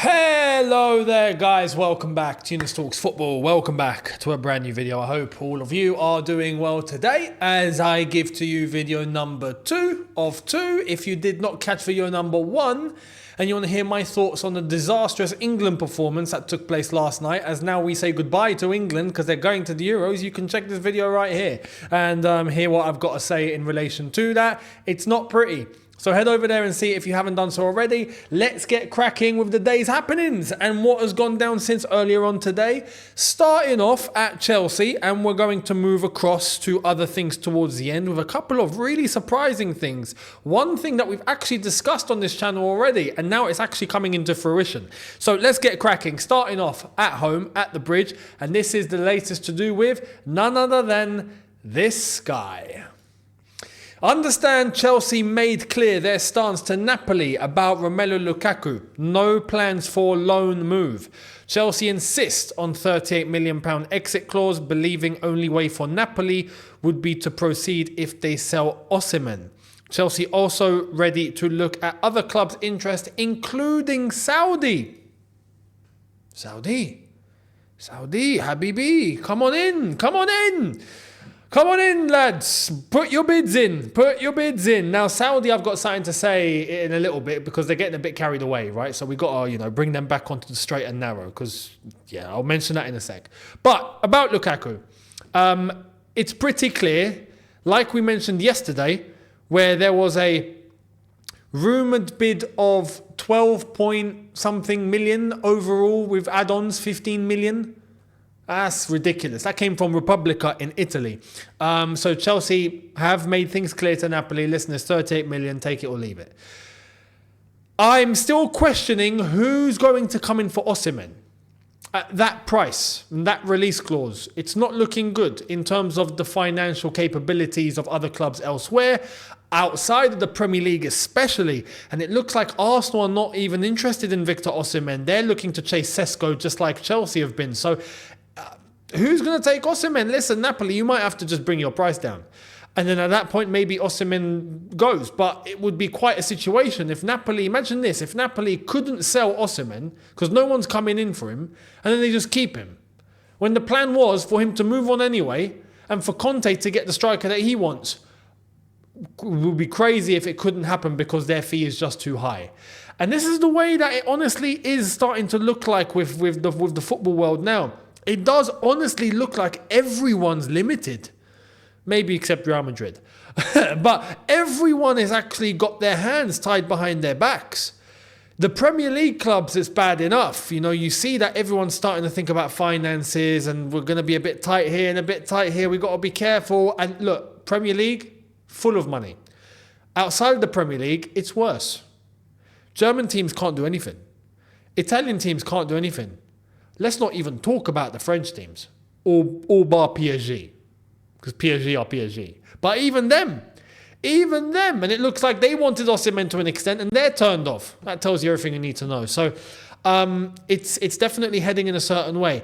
Hello there guys, welcome back to Younes Talks Football. Welcome back to a brand new video. I hope all of you are doing well today as I give to you video number 2 of 2. If you did not catch video number 1 and you want to hear my thoughts on the disastrous England performance that took place last night, as now we say goodbye to England because they're going to the Euros, you can check this video right here and hear what I've got to say in relation to that. It's not pretty. So head over there and see if you haven't done so already. Let's get cracking with the day's happenings and what has gone down since earlier on today. Starting off at Chelsea, and we're going to move across to other things towards the end with a couple of really surprising things. One thing that we've actually discussed on this channel already, and now it's actually coming into fruition. So let's get cracking. Starting off at home at the Bridge, and this is the latest to do with none other than this guy. Understand Chelsea made clear their stance to Napoli about Romelu Lukaku. No plans for loan move. Chelsea insist on £38 million exit clause, believing only way for Napoli would be to proceed if they sell Osimhen. Chelsea also ready to look at other clubs' interest, including Saudi. Saudi, Habibi, come on in. Come on in, lads. Put your bids in. Now, Saudi, I've got something to say in a little bit because they're getting a bit carried away, right? So we got to, bring them back onto the straight and narrow because, I'll mention that in a sec. But about Lukaku, it's pretty clear, like we mentioned yesterday, where there was a rumoured bid of 12 point something million overall with add-ons, 15 million. That's ridiculous. That came from Repubblica in Italy. So Chelsea have made things clear to Napoli. Listen, there's 38 million, take it or leave it. I'm still questioning who's going to come in for Osimhen. At that price, that release clause, it's not looking good in terms of the financial capabilities of other clubs elsewhere, outside of the Premier League especially. And it looks like Arsenal are not even interested in Victor Osimhen. They're looking to chase Sesko just like Chelsea have been. So who's going to take Osimhen? Listen, Napoli, you might have to just bring your price down. And then at that point, maybe Osimhen goes. But it would be quite a situation if Napoli, imagine this, if Napoli couldn't sell Osimhen because no one's coming in for him, and then they just keep him. When the plan was for him to move on anyway, and for Conte to get the striker that he wants. It would be crazy if it couldn't happen because their fee is just too high. And this is the way that it honestly is starting to look like with the football world now. It does honestly look like everyone's limited. Maybe except Real Madrid. But everyone has actually got their hands tied behind their backs. The Premier League clubs, it's bad enough. You see that everyone's starting to think about finances and we're going to be a bit tight here and a bit tight here. We've got to be careful. And look, Premier League, full of money. Outside of the Premier League, it's worse. German teams can't do anything. Italian teams can't do anything. Let's not even talk about the French teams, all bar PSG, because PSG are PSG. But even them, and it looks like they wanted Osimhen to an extent, and they're turned off. That tells you everything you need to know. So it's definitely heading in a certain way.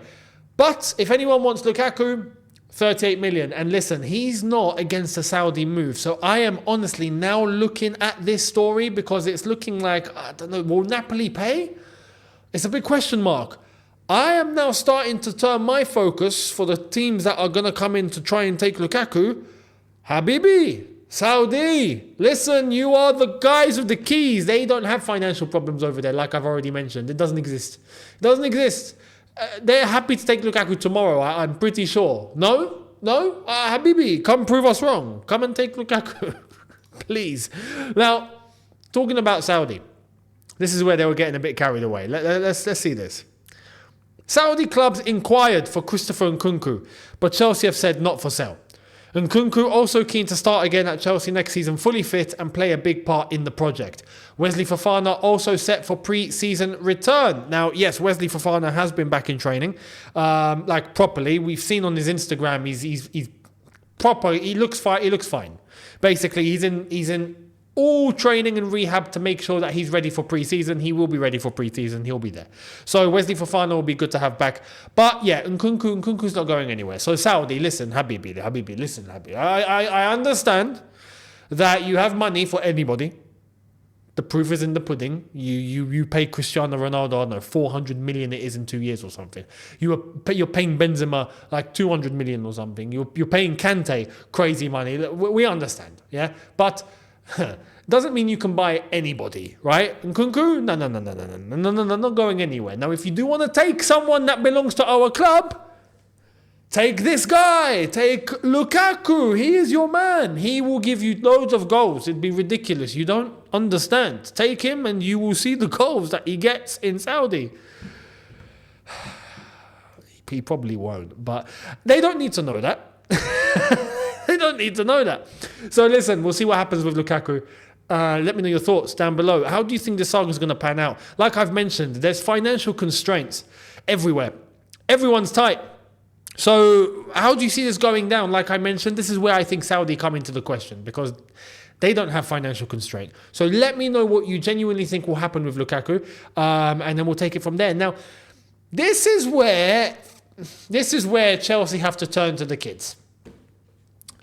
But if anyone wants Lukaku, 38 million. And listen, he's not against a Saudi move. So I am honestly now looking at this story because it's looking like, I don't know, will Napoli pay? It's a big question mark. I am now starting to turn my focus for the teams that are going to come in to try and take Lukaku. Habibi, Saudi, listen, you are the guys with the keys. They don't have financial problems over there, like I've already mentioned. It doesn't exist. They're happy to take Lukaku tomorrow, I'm pretty sure. No? Habibi, come prove us wrong. Come and take Lukaku, please. Now, talking about Saudi, this is where they were getting a bit carried away. Let's see this. Saudi clubs inquired for Christopher Nkunku, but Chelsea have said not for sale. Nkunku also keen to start again at Chelsea next season fully fit and play a big part in the project. Wesley Fofana also set for pre-season return. Now, yes, Wesley Fofana has been back in training, like properly. We've seen on his Instagram, he's proper. He looks fine. Basically, he's in all training and rehab to make sure that he's ready for pre-season. He will be ready for pre-season. He'll be there. So Wesley Fofana will be good to have back. But yeah, Nkunku's not going anywhere. So Saudi, listen, Habibi, listen, Habibi. I understand that you have money for anybody. The proof is in the pudding. You pay Cristiano Ronaldo, I don't know, 400 million it is in 2 years or something. You're paying Benzema like 200 million or something. You're paying Kante crazy money. We understand, yeah? But doesn't mean you can buy anybody, right? Nkunku? No, not going anywhere. Now, if you do want to take someone that belongs to our club, take this guy. Take Lukaku. He is your man. He will give you loads of goals. It'd be ridiculous. You don't understand. Take him and you will see the goals that he gets in Saudi. He probably won't, but they don't need to know that. They don't need to know that. So listen, we'll see what happens with Lukaku. Let me know your thoughts down below. How do you think the saga is going to pan out? Like I've mentioned, there's financial constraints everywhere. Everyone's tight. So how do you see this going down? Like I mentioned, this is where I think Saudi come into the question because they don't have financial constraint. So let me know what you genuinely think will happen with Lukaku, and then we'll take it from there. Now, this is where Chelsea have to turn to the kids.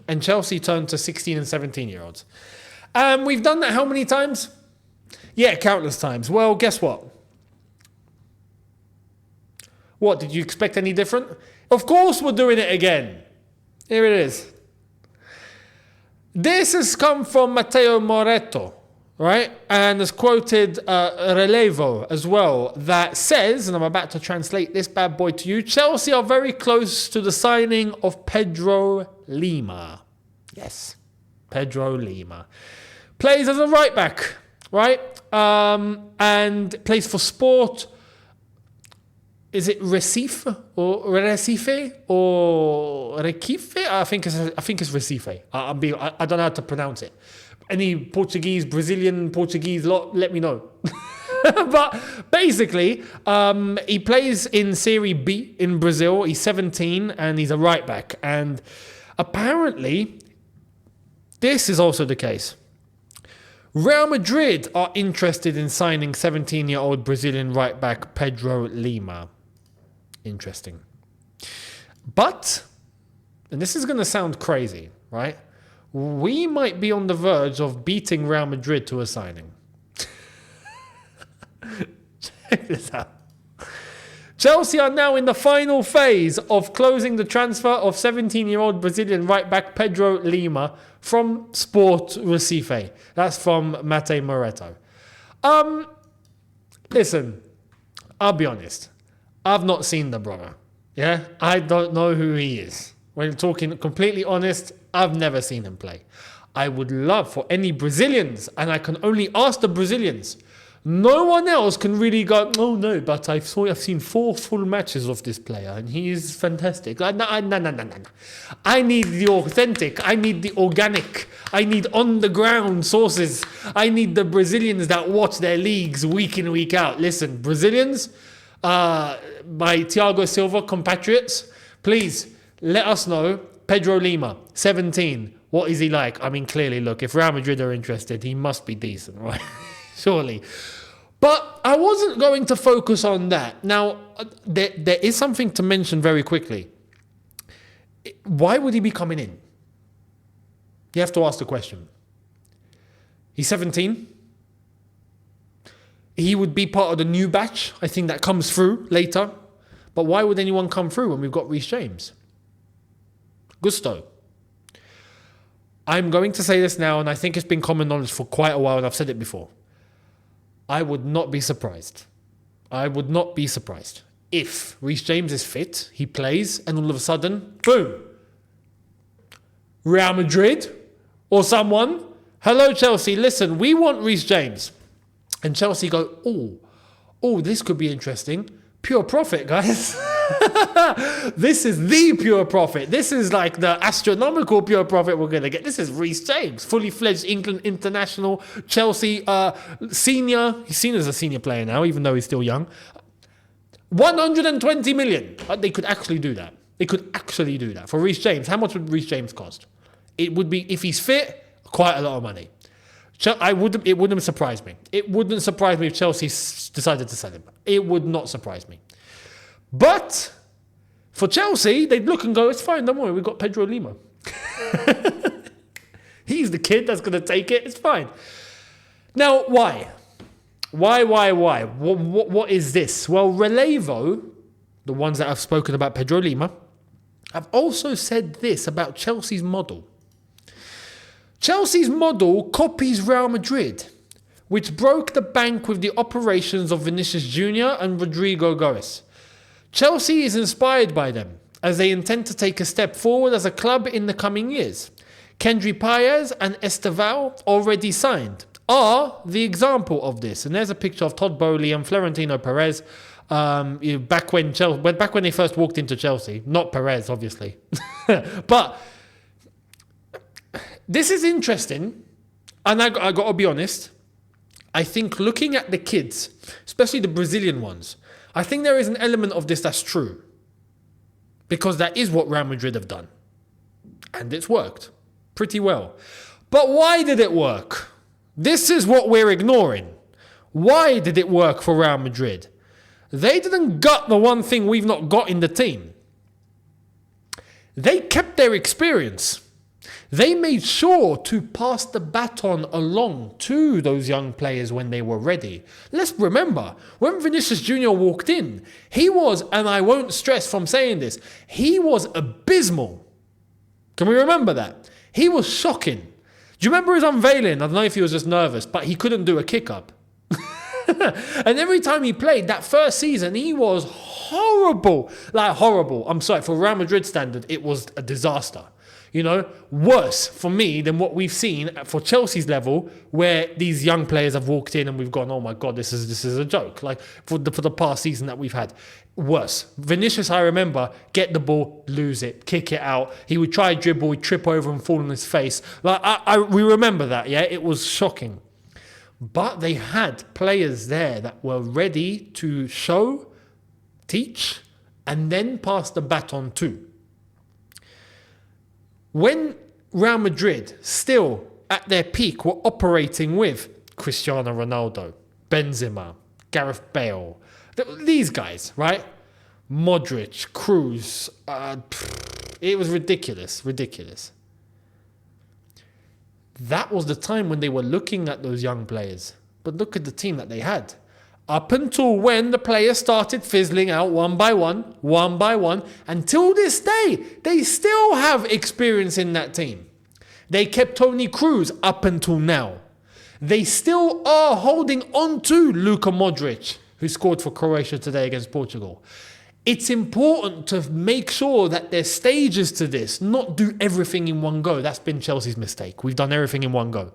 And Chelsea turn to 16 and 17-year-olds. We've done that how many times? Yeah, countless times. Well, guess what? What, did you expect any different? Of course we're doing it again. Here it is. This has come from Matteo Moretto, right? And has quoted Relevo as well, that says, and I'm about to translate this bad boy to you, Chelsea are very close to the signing of Pedro Lima. Yes, Pedro Lima. Plays as a right back, right? And plays for Sport. Is it Recife or Recife or Recife? I think it's Recife. I don't know how to pronounce it. Any Portuguese, Brazilian, Portuguese lot, let me know. But basically, he plays in Serie B in Brazil. He's 17 and he's a right back. And apparently, this is also the case. Real Madrid are interested in signing 17-year-old Brazilian right back Pedro Lima. Interesting. But, and this is going to sound crazy, right? We might be on the verge of beating Real Madrid to a signing. Check this out. Chelsea are now in the final phase of closing the transfer of 17-year-old Brazilian right back Pedro Lima from Sport Recife. That's from Matteo Moretto. Listen, I'll be honest. I've not seen the brother. Yeah? I don't know who he is. When talking completely honest, I've never seen him play. I would love for any Brazilians, and I can only ask the Brazilians. No one else can really go, oh no, but I've seen 4 full matches of this player and he is fantastic. No. I need the authentic. I need the organic. I need on-the-ground sources. I need the Brazilians that watch their leagues week in, week out. Listen, Brazilians, my Thiago Silva compatriots, please let us know. Pedro Lima, 17. What is he like? I mean, clearly, look, if Real Madrid are interested, he must be decent, right? Surely. But I wasn't going to focus on that. Now, there is something to mention very quickly. Why would he be coming in? You have to ask the question. He's 17. He would be part of the new batch, I think, that comes through later. But why would anyone come through when we've got Reece James? Gusto. I'm going to say this now, and I think it's been common knowledge for quite a while, and I've said it before. I would not be surprised. I would not be surprised if Reece James is fit, he plays, and all of a sudden, boom, Real Madrid or someone, hello Chelsea, listen, we want Reece James. And Chelsea go, oh, this could be interesting. Pure profit, guys. This is the pure profit. This is like the astronomical pure profit we're going to get. This is Reece James, fully fledged England international, Chelsea senior. He's seen as a senior player now, even though he's still young. 120 million. They could actually do that. They could actually do that. For Reece James, how much would Reece James cost? It would be, if he's fit, quite a lot of money. It wouldn't surprise me. It wouldn't surprise me if Chelsea decided to sell him. It would not surprise me. But for Chelsea, they'd look and go, it's fine, don't worry, we've got Pedro Lima. He's the kid that's going to take it, it's fine. Now, why? Why? What is this? Well, Relevo, the ones that I've spoken about, Pedro Lima, have also said this about Chelsea's model. Chelsea's model copies Real Madrid, which broke the bank with the operations of Vinicius Jr. and Rodrigo Goes. Chelsea is inspired by them, as they intend to take a step forward as a club in the coming years. Kendry Páez and Estevao, already signed, are the example of this. And there's a picture of Todd Boehly and Florentino Perez back when they first walked into Chelsea. Not Perez, obviously. But this is interesting. And I got to be honest. I think looking at the kids, especially the Brazilian ones, I think there is an element of this that's true. Because that is what Real Madrid have done. And it's worked pretty well. But why did it work? This is what we're ignoring. Why did it work for Real Madrid? They didn't gut the one thing we've not got in the team. They kept their experience. They made sure to pass the baton along to those young players when they were ready. Let's remember, when Vinicius Jr. walked in, he was, and I won't stress from saying this, he was abysmal. Can we remember that? He was shocking. Do you remember his unveiling? I don't know if he was just nervous, but he couldn't do a kick-up. And every time he played that first season, he was horrible. Like horrible. I'm sorry, for Real Madrid standard, it was a disaster. You know, worse for me than what we've seen for Chelsea's level, where these young players have walked in and we've gone, oh my God, this is a joke. Like for the past season that we've had. Worse. Vinicius, I remember, get the ball, lose it, kick it out. He would try dribble, he'd trip over and fall on his face. Like we remember that, yeah? It was shocking. But they had players there that were ready to show, teach, and then pass the baton to. When Real Madrid, still at their peak, were operating with Cristiano Ronaldo, Benzema, Gareth Bale, these guys, right? Modric, Kroos, it was ridiculous. That was the time when they were looking at those young players. But look at the team that they had. Up until when the players started fizzling out one by one, until this day, they still have experience in that team. They kept Toni Kroos up until now. They still are holding on to Luka Modric, who scored for Croatia today against Portugal. It's important to make sure that there's stages to this, not do everything in one go. That's been Chelsea's mistake. We've done everything in one go.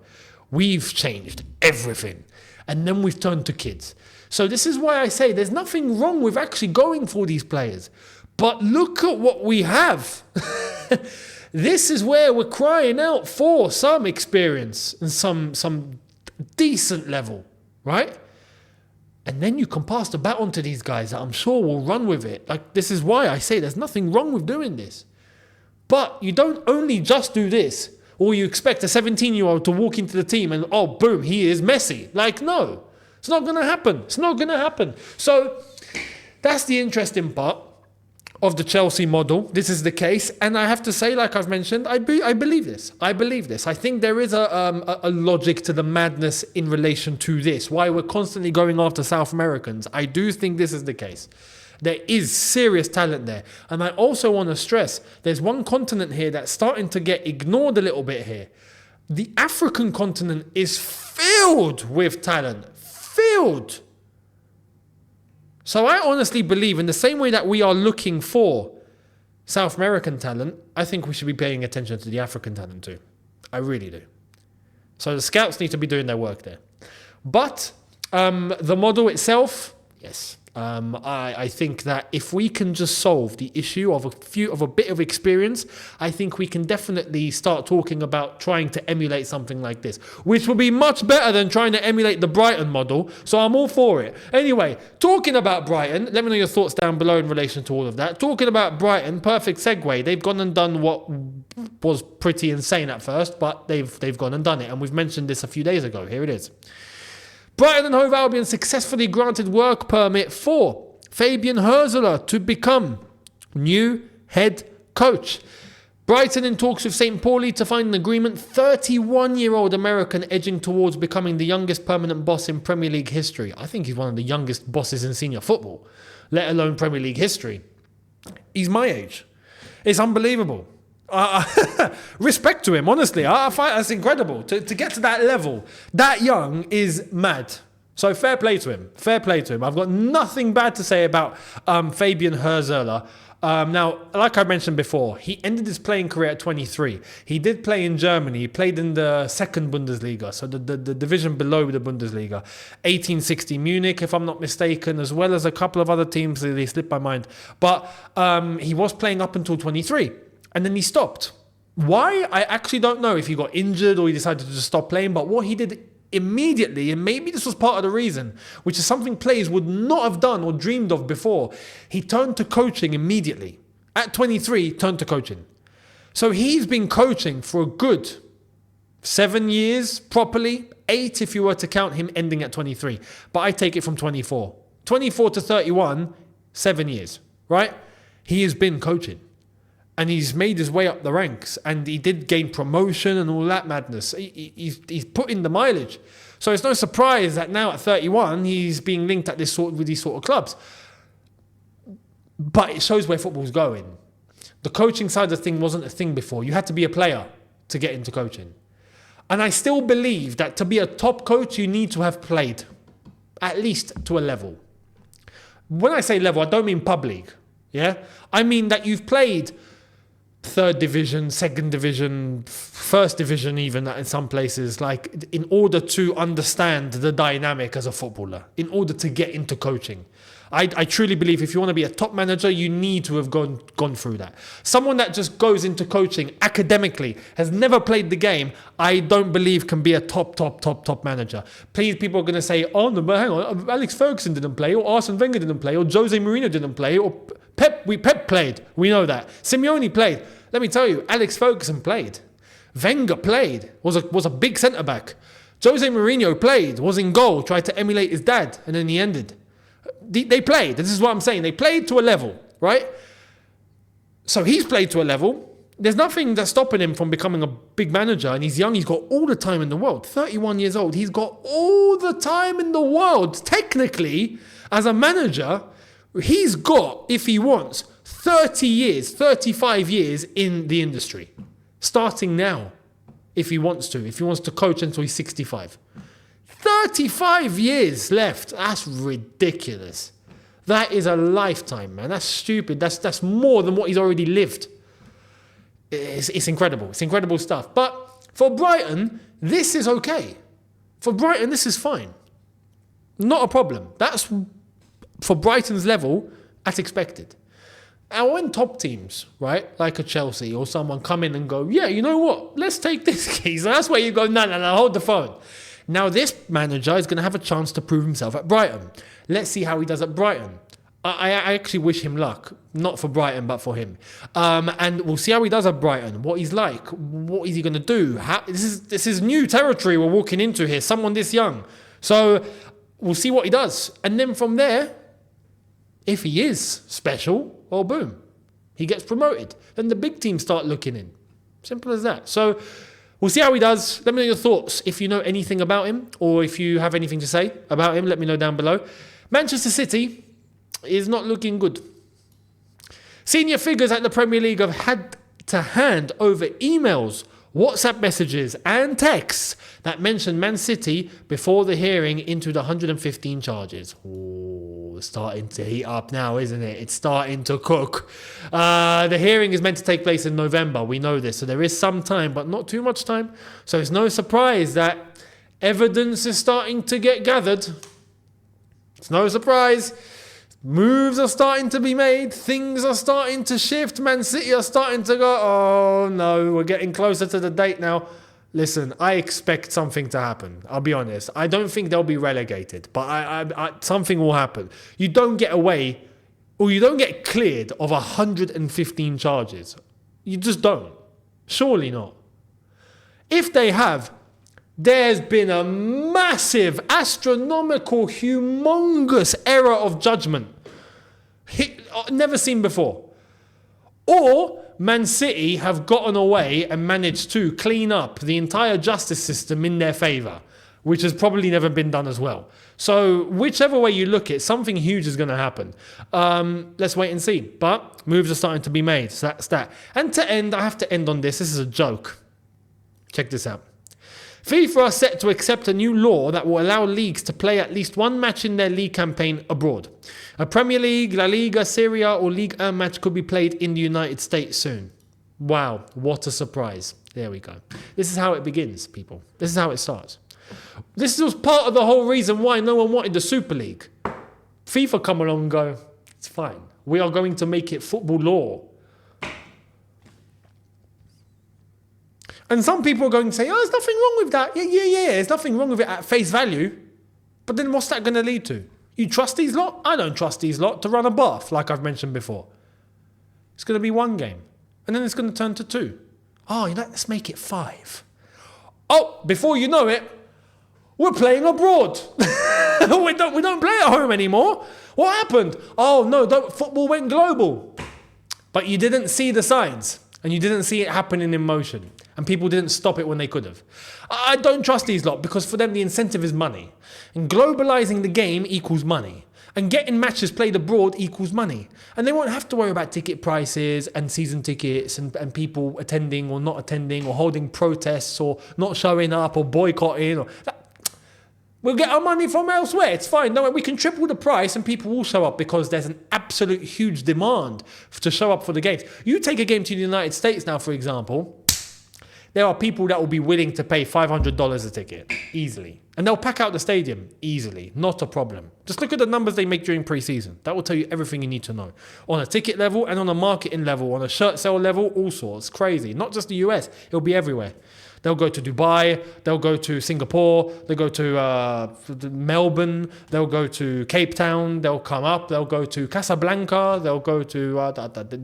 We've changed everything. And then we've turned to kids. So this is why I say there's nothing wrong with actually going for these players. But look at what we have. This is where we're crying out for some experience and some decent level, right? And then you can pass the baton to these guys that I'm sure will run with it. Like, this is why I say there's nothing wrong with doing this. But you don't only just do this, or you expect a 17-year-old to walk into the team and, oh, boom, he is Messi. Like, no. It's not going to happen. It's not going to happen. So that's the interesting part of the Chelsea model. This is the case. And I have to say, like I've mentioned, I believe this. I believe this. I think there is a logic to the madness in relation to this. Why we're constantly going after South Americans. I do think this is the case. There is serious talent there. And I also want to stress, there's one continent here that's starting to get ignored a little bit here. The African continent is filled with talent. Filled. So I honestly believe in the same way that we are looking for South American talent, I think we should be paying attention to the African talent too. I really do. So the scouts need to be doing their work there. But the model itself, yes. I think that if we can just solve the issue of a bit of experience, I think we can definitely start talking about trying to emulate something like this, which will be much better than trying to emulate the Brighton model. So I'm all for it. Anyway, talking about Brighton, let me know your thoughts down below in relation to all of that. Talking about Brighton, perfect segue. They've gone and done what was pretty insane at first, but they've gone and done it. And we've mentioned this a few days ago. Here it is. Brighton and Hove Albion successfully granted work permit for Fabian Hurzeler to become new head coach. Brighton in talks with St. Pauli to find an agreement. 31-year-old American edging towards becoming the youngest permanent boss in Premier League history. I think he's one of the youngest bosses in senior football, let alone Premier League history. He's my age. It's unbelievable. Respect to him, honestly. I find that's incredible. To get to that level, that young, is mad. So fair play to him. Fair play to him. I've got nothing bad to say about Fabian Hurzeler. Now, like I mentioned before, he ended his playing career at 23. He did play in Germany. He played in the second Bundesliga, so the division below the Bundesliga. 1860 Munich, if I'm not mistaken, as well as a couple of other teams. They slipped my mind. But he was playing up until 23, and then he stopped. Why? I actually don't know if he got injured or he decided to just stop playing, but what he did immediately, and maybe this was part of the reason, which is something players would not have done or dreamed of before, he turned to coaching immediately. At 23, turned to coaching. So he's been coaching for a good 7 years properly, 8 if you were to count him ending at 23. But I take it from 24. 24 to 31, 7 years, right? He has been coaching. And he's made his way up the ranks, and he did gain promotion and all that madness. He's put in the mileage. So it's no surprise that now at 31, he's being linked at with these sort of clubs. But it shows where football's going. The coaching side of the thing wasn't a thing before. You had to be a player to get into coaching. And I still believe that to be a top coach, you need to have played, at least to a level. When I say level, I don't mean pub league. Yeah? I mean that you've played third division, second division, first division even in some places, like in order to understand the dynamic as a footballer, in order to get into coaching. I truly believe if you want to be a top manager, you need to have gone through that. Someone that just goes into coaching academically, has never played the game, I don't believe can be a top manager. Please, people are going to say, oh, no, but hang on, Alex Ferguson didn't play, or Arsene Wenger didn't play, or Jose Mourinho didn't play, or Pep played. We know that. Simeone played. Let me tell you, Alex Ferguson played. Wenger played, was a big centre-back. Jose Mourinho played, was in goal, tried to emulate his dad, and then he ended. They played. This is what I'm saying. They played to a level, right? So he's played to a level. There's nothing that's stopping him from becoming a big manager, and he's young. He's got all the time in the world. 31 years old. He's got all the time in the world. Technically, as a manager, he's got, if he wants, 30 years, 35 years in the industry. Starting now, if he wants to coach until he's 65. 35 years left. That's ridiculous. That is a lifetime, man. That's stupid. That's more than what he's already lived. It's incredible. It's incredible stuff. But for Brighton, this is okay. For Brighton, this is fine. Not a problem. That's, for Brighton's level, that's expected. And when top teams, right, like a Chelsea or someone come in and go, yeah, you know what, let's take this case. That's where you go, no, hold the phone. Now this manager is going to have a chance to prove himself at Brighton. Let's see how he does at Brighton. I actually wish him luck. Not for Brighton, but for him. And we'll see how he does at Brighton. What he's like. What is he going to do? This is new territory we're walking into here. Someone this young. So we'll see what he does. And then from there, if he is special, well, boom, he gets promoted. Then the big teams start looking in. Simple as that. So we'll see how he does. Let me know your thoughts. If you know anything about him, or if you have anything to say about him, let me know down below. Manchester City is not looking good. Senior figures at the Premier League have had to hand over emails, WhatsApp messages and texts that mention Man City before the hearing into the 115 charges. Ooh, it's starting to heat up now, isn't it? It's starting to cook. The hearing is meant to take place in November. We know this. So there is some time, but not too much time. So it's no surprise that evidence is starting to get gathered. It's no surprise. Moves are starting to be made. Things are starting to shift. Man City are starting to go, oh no, we're getting closer to the date now. Listen, I expect something to happen. I'll be honest. I don't think they'll be relegated, but I something will happen. You don't get away, or you don't get cleared of 115 charges. You just don't. Surely not. If they have, there's been a massive, astronomical, humongous error of judgment. Never seen before. Or Man City have gotten away and managed to clean up the entire justice system in their favour, which has probably never been done as well. So whichever way you look at it, something huge is going to happen. Let's wait and see. But moves are starting to be made. So that's that. And to end, I have to end on this. This is a joke. Check this out. FIFA are set to accept a new law that will allow leagues to play at least one match in their league campaign abroad. A Premier League, La Liga, Serie A or Ligue 1 match could be played in the United States soon. Wow, what a surprise. There we go. This is how it begins, people. This is how it starts. This was part of the whole reason why no one wanted the Super League. FIFA come along and go, it's fine. We are going to make it football law. And some people are going to say, oh, there's nothing wrong with that. Yeah, there's nothing wrong with it at face value. But then what's that going to lead to? You trust these lot? I don't trust these lot to run a bath, like I've mentioned before. It's going to be one game. And then it's going to turn to 2. Oh, let's make it 5. Oh, before you know it, we're playing abroad. we don't play at home anymore. What happened? Oh, no, football went global. But you didn't see the signs. And you didn't see it happening in motion. And people didn't stop it when they could have. I don't trust these lot because for them the incentive is money. And globalizing the game equals money. And getting matches played abroad equals money. And they won't have to worry about ticket prices and season tickets and people attending or not attending or holding protests or not showing up or boycotting. We'll get our money from elsewhere. It's fine. No, we can triple the price and people will show up because there's an absolute huge demand to show up for the games. You take a game to the United States now, for example. There are people that will be willing to pay $500 a ticket, easily. And they'll pack out the stadium, easily. Not a problem. Just look at the numbers they make during pre-season. That will tell you everything you need to know. On a ticket level and on a marketing level, on a shirt sale level, all sorts. Crazy. Not just the US. It'll be everywhere. They'll go to Dubai, they'll go to Singapore, they'll go to Melbourne, they'll go to Cape Town, they'll come up, they'll go to Casablanca, they'll go to,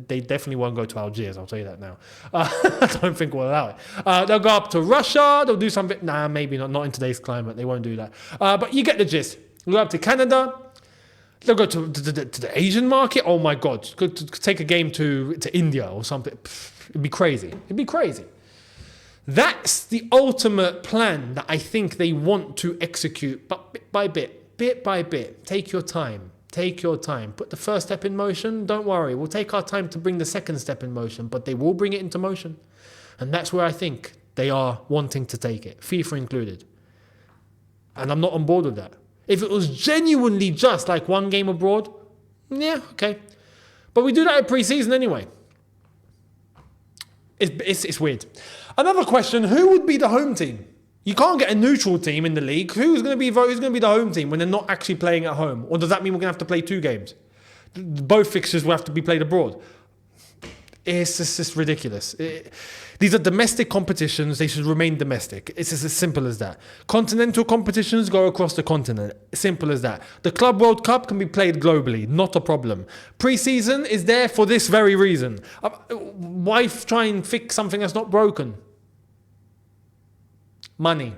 they definitely won't go to Algiers, I'll tell you that now. I don't think we'll allow it. They'll go up to Russia, they'll do something, maybe not in today's climate, they won't do that. But you get the gist. They'll go up to Canada, they'll go to the Asian market, oh my God, could take a game to India or something. It'd be crazy. That's the ultimate plan that I think they want to execute, but bit by bit. Take your time. Put the first step in motion. Don't worry. We'll take our time to bring the second step in motion, but they will bring it into motion. And that's where I think they are wanting to take it, FIFA included. And I'm not on board with that. If it was genuinely just like one game abroad, yeah, okay. But we do that at pre-season anyway. It's weird. Another question, who would be the home team? You can't get a neutral team in the league. Who's going to be the home team when they're not actually playing at home? Or does that mean we're going to have to play 2 games? Both fixtures will have to be played abroad. It's just ridiculous. These are domestic competitions. They should remain domestic. It's just as simple as that. Continental competitions go across the continent. Simple as that. The Club World Cup can be played globally. Not a problem. Pre-season is there for this very reason. Why try and fix something that's not broken? Money.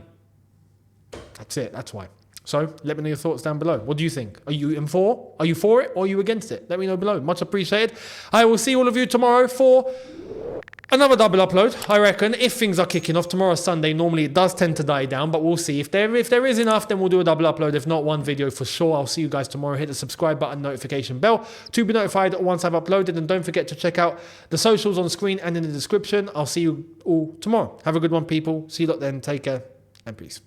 That's it. That's why. So let me know your thoughts down below. What do you think? Are you for? Are you for it or are you against it? Let me know below. Much appreciated. I will see all of you tomorrow for another double upload, I reckon, if things are kicking off. Tomorrow's Sunday. Normally it does tend to die down, but we'll see. If there is enough, then we'll do a double upload. If not, one video for sure. I'll see you guys tomorrow. Hit the subscribe button, notification bell to be notified once I've uploaded. And don't forget to check out the socials on screen and in the description. I'll see you all tomorrow. Have a good one, people. See you lot then. Take care and peace.